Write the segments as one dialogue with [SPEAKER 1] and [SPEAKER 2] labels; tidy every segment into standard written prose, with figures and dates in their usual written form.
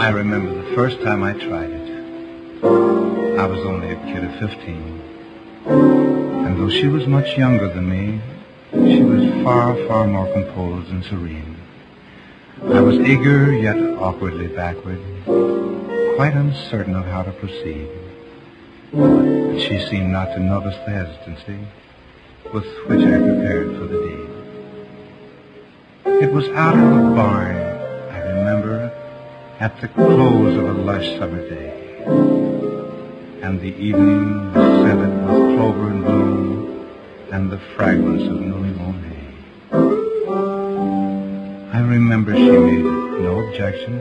[SPEAKER 1] I remember the first time I tried it. I was only a kid of 15. And though she was much younger than me, she was far, far more composed and serene. I was eager, yet awkwardly backward, quite uncertain of how to proceed. But she seemed not to notice the hesitancy with which I prepared for the deed. It was out in the barn, I remember, at the close of a lush summer day. And the evening was scented with clover and bloom and the fragrance of newly mown hay. I remember she made no objection,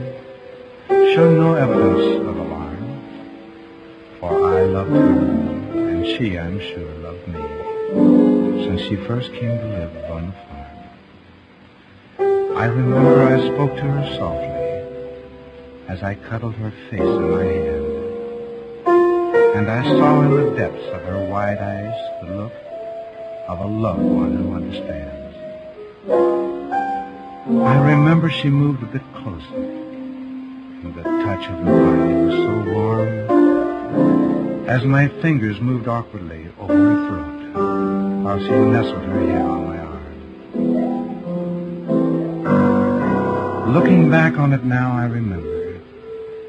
[SPEAKER 1] showed no evidence of alarm, for I loved her, and she, I'm sure, loved me, since she first came to live on the farm. I remember I spoke to her softly as I cuddled her face in my hand, and I saw in the depths of her wide eyes the look of a loved one who understands. I remember she moved a bit closer, and the touch of her body was so warm as my fingers moved awkwardly over her throat while she nestled her head on my arm. Looking back on it now, I remember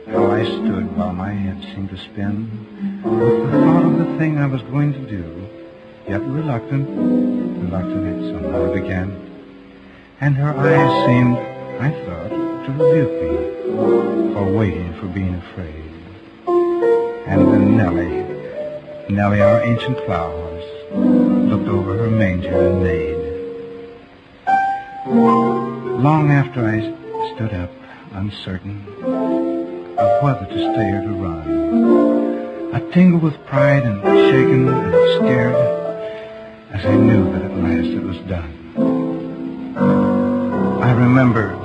[SPEAKER 1] how I stood while my head seemed to spin with the thought of the thing I was going to do, yet reluctant it somehow began. And her eyes seemed, I thought, to rebuke me for waiting, for being afraid. And then Nellie, our ancient plow horse, looked over her manger and neighed. Long after I stood up, uncertain of whether to stay or to run, I tingled with pride and shaken and scared as I knew that at last it was done. I remember,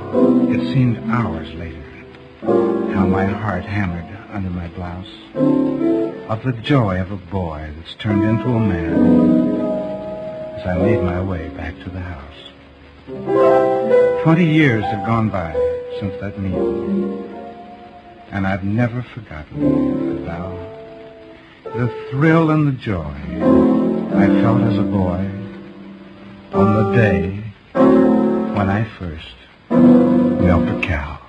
[SPEAKER 1] it seemed hours later, how my heart hammered under my blouse, of the joy of a boy that's turned into a man as I made my way back to the house. 20 years have gone by since that meeting, and I've never forgotten the thrill and the joy I felt as a boy on the day when I first milked a cow.